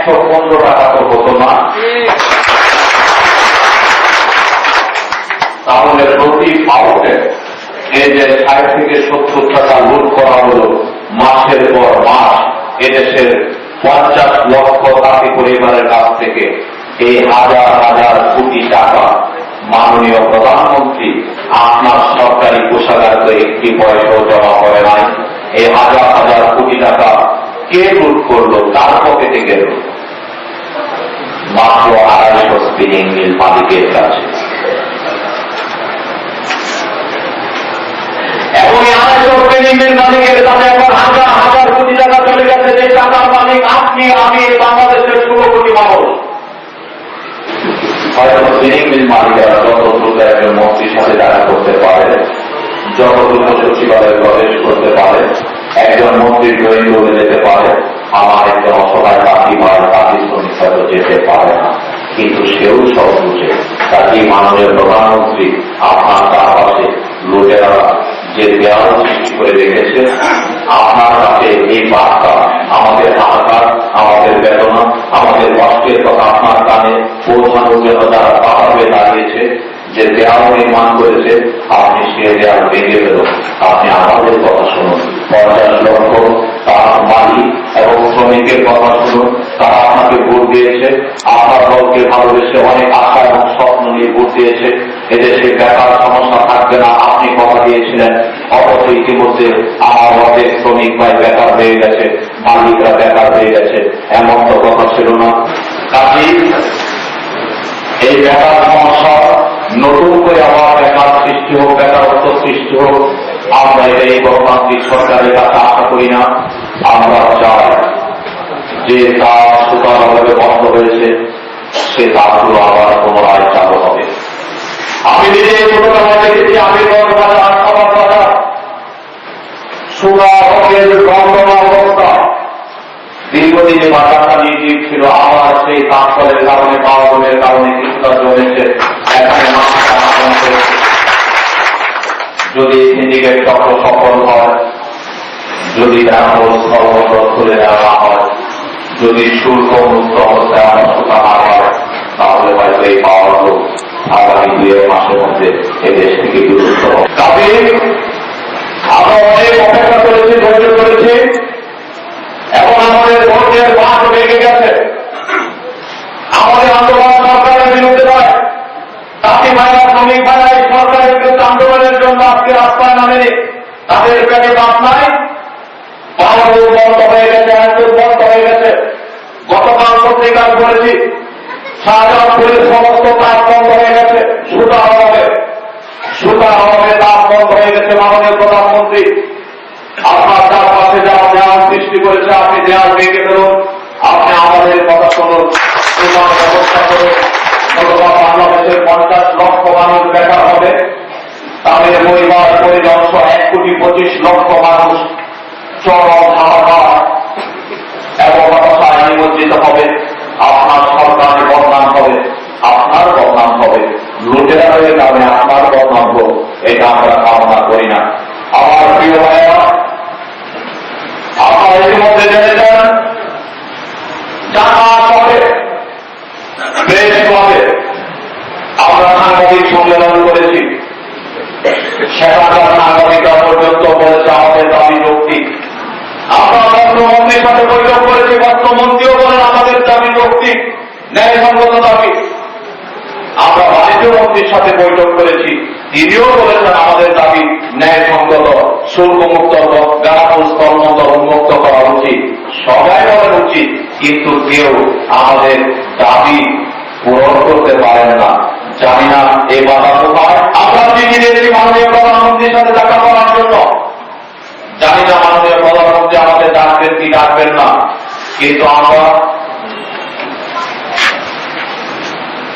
115 টাকা তো হতো না। তাহলে প্রতি পাউন্ডে এই যে 60 থেকে 70 টাকা লুট করা হলো মাসের পর মাস এদেশের 50 লক্ষ তাঁতি পরিবারের কাছ থেকে, এই হাজার হাজার কোটি টাকা মাননীয় প্রধানমন্ত্রী আপনার সরকারি কোষাগারে তো একটি পয়সাও জমা করে নাই। এই হাজার হাজার কোটি টাকা কে লুট করলো, কার পকেটে গেল? মাত্র 250 স্পিনিং মিল মালিকের কাছে। এবং 250 স্পিনিং মিল মালিকের কাছে এখন হাজার হাজার কোটি টাকা চলে গেছে, যে টাকার মালিক আপনি, আমি, বাংলাদেশের 16 কোটি মানুষ। হয়তো স্পিনিং মিল মালিকেরা যত দ্রুত একজন মন্ত্রীর সাথে দেখা করতে পারে, যত দ্রুত সচিবালয়ে প্রবেশ করতে পারে, একজন মন্ত্রীর ড্রয়িং রুমে যেতে পারে, আমার একজন অসহায় তাঁতি ভাই তাঁতি শ্রমিক হয়তো যেতে পারে না। কিন্তু সেও সব বুঝে। তাকে মাননীয় প্রধানমন্ত্রী আপনার চারপাশে লোকেরা যে দেওয়াল সৃষ্টি করে রেখেছে, আপনার কাছে এই বার্তা, আমাদের হাহাকার, আমাদের বেদনা, আমাদের কষ্টের কথা আপনার কানে পৌঁছানোর জন্য যারা বাধা হয়ে দাঁড়িয়েছে, যে দেওয়াল নির্মাণ করেছে, আপনি সে দেওয়াল ভেঙে ফেলুন। আপনি আমাদের কথা শুনুন। 50 লক্ষ তার মালিক এবং শ্রমিকের কথা শুনুন। তারা আপনাকে ভোট দিয়েছে, আপনার দলকে ভালোবেসে অনেক আশা এবং স্বপ্ন নিয়ে ভোট দিয়েছে। এদেশে বেকার সমস্যা থাকবে না আপনি কথা দিয়েছিলেন, অথচ ইতিমধ্যে আমার অর্ধেক শ্রমিক ভাই বেকার হয়ে গেছে, মালিকরা বেকার হয়ে গেছে, এমন তো কথা ছিল না। কাজেই এই বেকার সমস্যা নতুন করে আবার বেকার সৃষ্টি হোক, বেকারত্ব সৃষ্টি হোক, আমরা এই গণতান্ত্রিক সরকারের কাছে আশা করি না। আমরা চাই যে কাজ সুতারভাবে বন্ধ হয়েছে সে কাজগুলো আবার পুনরায় চালু হবে। আমি নিজে ছোটবেলায় দেখেছি আমিরগঞ্জ বাজার, খাবার বাজার, সুরা হকের বন্ধনা অবস্থা, দীর্ঘদিনে বাজারটা নির্জীব ছিল। আবার সেই তাৎপরের কারণে, পাওয়ারের কারণে কিছুটা জমেছে। এখানে যদি সিন্ডিকেট চক্র সফল হয়, যদি সর্বত্র খুলে দেওয়া হয়, যদি শুল্ক মুক্ত অবস্থায় আমরা সুতা না হয়, তাহলে হয়তো এই পাওয়ার লোক আগামী 2 মাসের মধ্যে এদেশ থেকে বিলুপ্ত হবে। কাজে আমরা অনেক অপেক্ষা করেছি, ধৈর্য করেছি, এখন আমাদের ধৈর্যের বাঁধ ভেঙে গেছে। আমাদের আন্দোলন সরকারের বিরুদ্ধে নয়, তাঁতি ভাইরা, শ্রমিক ভাইরা এই সরকারের বিরুদ্ধে আন্দোলনের জন্য আজকে রাস্তায় নামেনি। তাদের পেটে বাদ নাই, পাওয়ার বন্ধ হয়ে গেছে, আইনজীবী বন্ধ হয়ে গেছে। গতকাল পত্রিকায় বলেছি শাহজাহানপুরের সমস্ত কাজ বন্ধ হয়ে গেছে, সুতার অভাবে কাজ বন্ধ হয়ে গেছে। মাননীয় প্রধানমন্ত্রী আপনার চারপাশে যারা দেওয়াল সৃষ্টি করেছে, আপনি দেওয়াল ভেঙে ফেলুন, আপনি আমাদের কথা শুনুন, সুতার ব্যবস্থা করুন। বাংলাদেশের 50 লক্ষ মানুষ বেকার হবে, তাদের পরিবার পরিজন 1,25,00,000 মানুষ চরম হাহাকার এবং হতাশায় নিমজ্জিত হবে। আপনার সরকারের বদনাম হবে, আপনার বদনাম হবে, লুটেরা হয়ে যাবে, আপনার বদনাম হোক, এটা আমরা কামনা করি না। আমার প্রিয় ভাইয়া, আপনারা ইতিমধ্যে জেনে যান ঢাকা শহরে প্রেস ক্লাবে আমরা সাংবাদিক সম্মেলন করেছি। সেখানকার সাংবাদিকরা পর্যন্ত বলেছে আমাদের দাবি যৌক্তিক। আমরা মন্ত্রীর সাথে বৈঠক করেছি, মন্ত্রীও বলেন আমাদের দাবি যৌক্তিক, ন্যায়সঙ্গত দাবি। আমরা বাণিজ্য মন্ত্রীর সাথে বৈঠক করেছি, তিনিও বলেছেন আমাদের দাবি ন্যায়সঙ্গত, শুল্কমুক্ত, বেনাপোল স্থলবন্দর উন্মুক্ত করা উচিত, সবাই বলেন উচিত, কিন্তু কেউ আমাদের দাবি পূরণ করতে পারেন না। জানি না এই বাধা কোথায়। আমরা চিঠি দিয়েছি মাননীয় প্রধানমন্ত্রীর সাথে দেখা করার জন্য, জানি না মাননীয় প্রধানমন্ত্রী আমাদের ডাকবেন কি ডাকবেন না, কিন্তু আমরা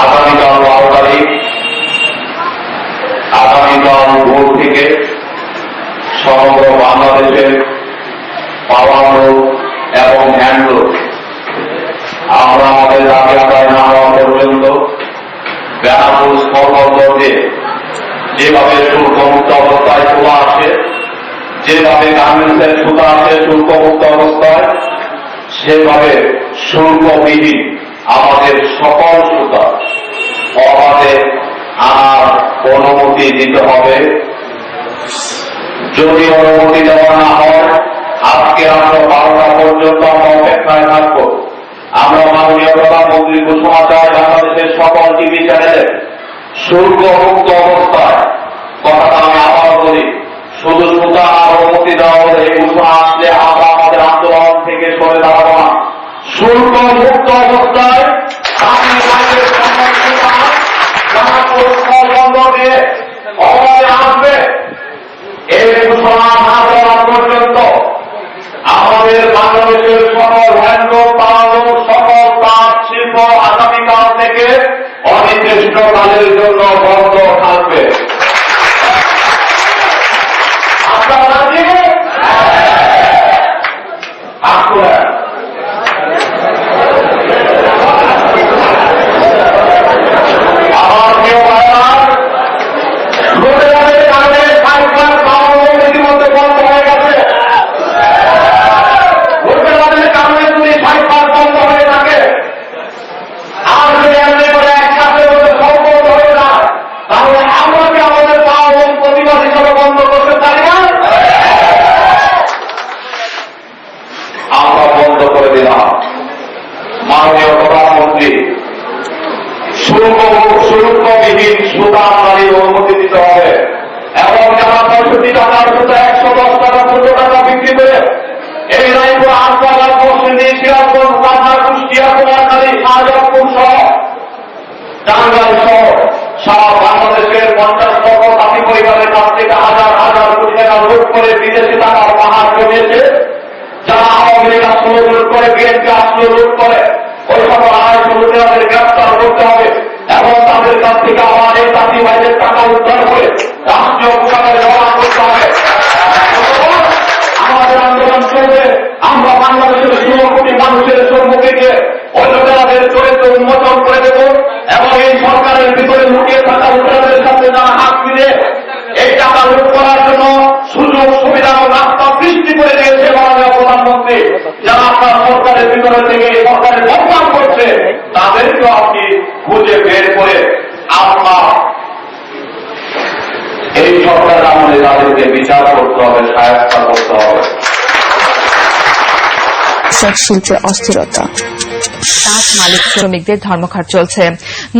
আগামীকাল 12 তারিখ, আগামীকাল ভোর থেকে সমগ্র বাংলাদেশের পাওয়ার লোক এবং হ্যান্ড লোক আমরা আমাদের দাবি আদায় না হওয়া পর্যন্ত বেনাপোল স্থলবন্দরকে যেভাবে শুল্কমুক্ত অবস্থায় খোলা আছে, যেভাবে গার্মেন্টসের সুতা আছে শুল্কমুক্ত অবস্থায়, সেভাবে শুল্কবিহীন আমাদের সকল সুতা অবাধে আনার অনুমতি দিতে হবে। যদি অনুমতি দেওয়া না হয় আজকে আমরা 12টা পর্যন্ত আমরা অপেক্ষায় থাকবো। আমরা মাননীয় প্রধানমন্ত্রী ঘোষণা চাই বাংলাদেশের সকল টিভি চ্যানেলে শুল্ক মুক্ত অবস্থায়, কথাটা আমি আবার বলি, শুধু সুতা আর অনুমতি দেওয়া হলে এই ঘোষণা আসলে আমরা আমাদের আন্দোলন থেকে সরে দাঁড়াবো না। শুল্ক মুক্ত অবস্থায় বন্ধ দিয়ে অবাধে আসবে এই ঘোষণা না দেওয়া পর্যন্ত আমাদের বাংলাদেশের সকল হ্যান্ডলুম, পাওয়ালুম, সকল তাঁত শিল্প আগামীকাল থেকে অনির্দিষ্টকালের জন্য বন্ধ থাকবে। আপনারা রাজি? আসুন। আমার প্রিয় ভাইরা, রোজগারের কারণে সাইবার পাওয়ালুম ইতিমধ্যে বন্ধ হয়ে গেছে। রোজগারের কারণে যদি সাইবার বন্ধ হয়ে থাকে আর যদি এমনি করে একসাথে সম্পর্ক হয়ে যায় তাহলে আমরা কি আমাদের পাওয়ালুম প্রতিবাদ হিসাবে বন্ধ করতে পারি না? আমরা বন্ধ করে দিলাম। মাননীয় প্রধানমন্ত্রী শুল্কবিহীন সুতা আমদানির অনুমতি দিতে হবে এবং যারা 65 টাকার সুতা 110 টাকা 14 টাকা বিক্রি করে এই রায়পুর, হাসপাতাল, পশ্চিমী, সিরাজগঞ্জ, পাবনা, কুষ্টিয়া, কুমারখালী, শাহজাহানপুর সহ টাঙ্গাইল সহ সারা বাংলাদেশের 50 লক্ষ তাঁতি পরিবারের কাছ থেকে হাজার হাজার কোটি টাকা লুট করে বিদেশি টাকার পাহাড় জমিয়েছে। যারা আওয়ামী লীগ আসলো লুট করে, বিএনপি আসলো লুট করে, ওই সকল আড়াইশো লুটেরাদের গ্রেপ্তার করতে হবে এবং তাদের কাছ থেকে আমার এই তাঁতি ভাইদের টাকা উদ্ধার করে রাষ্ট্রীয় কোষাগারে জমা করতে হবে। আমাদের আন্দোলন চলবে। আমরা বাংলাদেশের 16 কোটি মানুষের সম্মুখীকে ওই লুটেরাদের চরিত্র উন্মোচন করে দেব এবং এই সরকারের ভিতরে লুকিয়ে থাকা লুটেরাদের সাথে যারা হাত মিলে এই টাকা লুট করার জন্য সুযোগ সুবিধা ও রাস্তা সৃষ্টি করে দিয়েছে মাননীয় প্রধানমন্ত্রী, যারা আপনার সরকারের ভিতরে থেকে এই সরকারের বদনাম করছে তাদেরকেও আপনি খুঁজে বের করে আপনার এই সরকারের আমলে তাদেরকে বিচার করতে হবে, সহায়তা করতে হবে। শিল্পে অস্থিরতা। তাঁত মালিক শ্রমিকদের ধর্মঘট চলছে।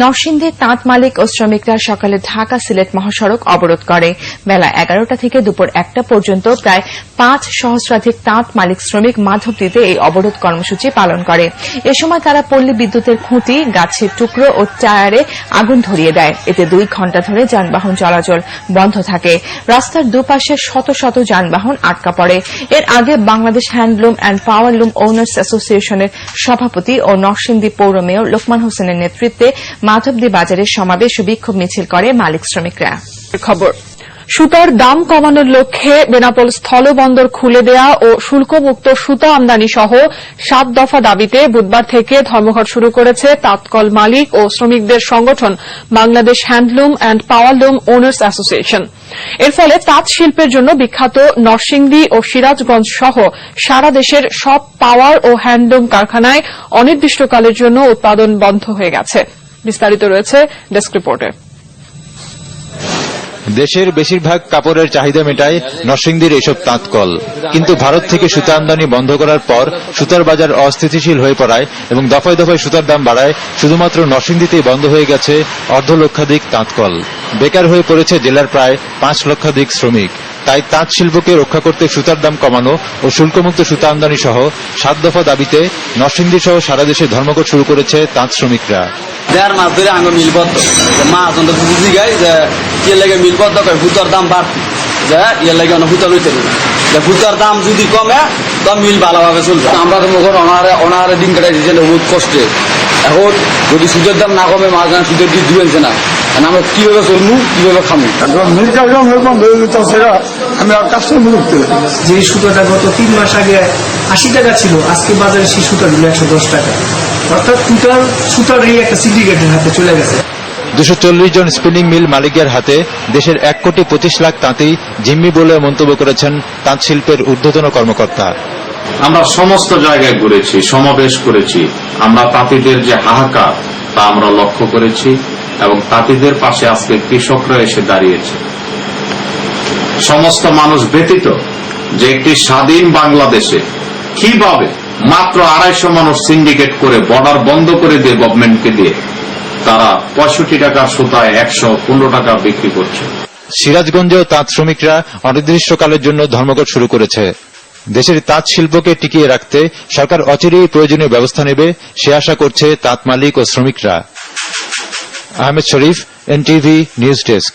নরসিংদীর তাঁত মালিক ও শ্রমিকরা সকালে ঢাকা সিলেট মহাসড়ক অবরোধ করে। বেলা 11টা থেকে দুপুর 1টা পর্যন্ত প্রায় 5 সহস্রাধিক তাঁত মালিক শ্রমিক মাধবদীতে এই অবরোধ কর্মসূচি পালন করে। এ সময় তারা পল্লী বিদ্যুতের খুঁটি, গাছের টুকরো ও টায়ারে আগুন ধরিয়ে দেয়। এতে 2 ঘণ্টা ধরে যানবাহন চলাচল বন্ধ থাকে। রাস্তার দুপাশে শত শত যানবাহন আটকা পড়ে। এর আগে Bangladesh handloom and powerloom owners অ্যাসোসিয়েশনের সভাপতি ও নরসিংদী পৌর মেয়র লোকমান হোসেনের নেতৃত্বে মাধবদী বাজারে সমাবেশ ও বিক্ষোভ মিছিল করে মালিক শ্রমিকরা। খবর, সুতার দাম কমানোর লক্ষ্যে বেনাপোল স্থলবন্দর খুলে দেয়া ও শুল্কমুক্ত সুতা আমদানি সহ 7 দফা দাবিতে বুধবার থেকে ধর্মঘট শুরু করেছে তাঁতকল মালিক ও শ্রমিকদের সংগঠন Bangladesh handloom and powerloom owners association. এর ফলে তাঁত শিল্পের জন্য বিখ্যাত নরসিংদী ও সিরাজগঞ্জ সহ সারা দেশের সব পাওয়ার ও হ্যান্ডলুম কারখানায় অনির্দিষ্টকালের জন্য উৎপাদন বন্ধ হয়ে গেছে। বিস্তারিত রয়েছে ডেস্ক রিপোর্টে। দেশের বেশিরভাগ কাপড়ের চাহিদা মেটায় নরসিংদীর এসব তাঁতকল, কিন্তু ভারত থেকে সুতা আমদানি বন্ধ করার পর সুতার বাজার অস্থিতিশীল হয়ে পড়ায় এবং দফায় দফায় সুতার দাম বাড়ায় শুধুমাত্র নরসিংদীতেই বন্ধ হয়ে গেছে 1.5 লক্ষাধিক তাঁতকল। বেকার হয়ে পড়েছে জেলার প্রায় 5 লক্ষাধিক শ্রমিক। তাই তাঁত শিল্পকে রক্ষা করতে সুতার দাম কমানো ও শুল্কমুক্ত সুতা আমদানি সহ 7 দফা দাবিতে নরসিংদী সহ সারা দেশে ধর্মঘট শুরু করেছে তাঁত শ্রমিকরা। দেড় মাস ধরে আঙ্গ মিলবদ্ধ মাছ বুঝি গাই যে কি লাগে মিলবদ্ধ করে ভুতার দাম বাড়তি, যে ইয়ে লাগে ভুতা লইতে যে ভুতার দাম যদি কমে তো মিল ভালোভাবে চলবে। আমরা তো মুখর অনারে দিন কাটাই দিচ্ছে বহুত কষ্টে। এখন যদি সুদের দাম না কমে মাছ সুদের দিয়ে দিবেছে না, আমরা কিভাবে চলবো, কিভাবে খামু? মিলটা আমি কাস্টমার মুক্ত যে সুতোটা গত 3 মাস আগে 80 টাকা ছিল, আজকে বাজারে সেই সুতা দিল 110 টাকা। অর্থাৎ সুতার এই একটা সিন্ডিকেটের হাতে চলে গেছে। 240 জন স্পিনিং মিল মালিকের হাতে দেশের 1,25,00,000 তাঁতি জিম্মি বলে মন্তব্য করেছেন তাঁত শিল্পের ঊর্ধ্বতন কর্মকর্তা। আমরা সমস্ত জায়গায় ঘুরেছি, সমাবেশ করেছি, আমরা তাঁতিদের যে হাহাকার তা আমরা লক্ষ্য করেছি এবং তাঁতিদের পাশে আজকে কৃষকরা এসে দাঁড়িয়েছে। সমস্ত মানুষ ব্যতীত যে একটি স্বাধীন বাংলাদেশে কিভাবে মাত্র 250 মানুষ সিন্ডিকেট করে বর্ডার বন্ধ করে দিয়ে গভর্নমেন্টকে দিয়ে তারা 65 টাকার সুতায় 115 টাকা বিক্রি করছে। সিরাজগঞ্জেও তাঁত শ্রমিকরা অনির্দিষ্টকালের জন্য ধর্মঘট শুরু করেছে। দেশের তাঁত শিল্পকে টিকিয়ে রাখতে সরকার অচিরেই প্রয়োজনীয় ব্যবস্থা নেবে সে আশা করছে তাঁত মালিক ও শ্রমিকরা। আহমেদ শরীফ, NTV নিউজ ডেস্ক।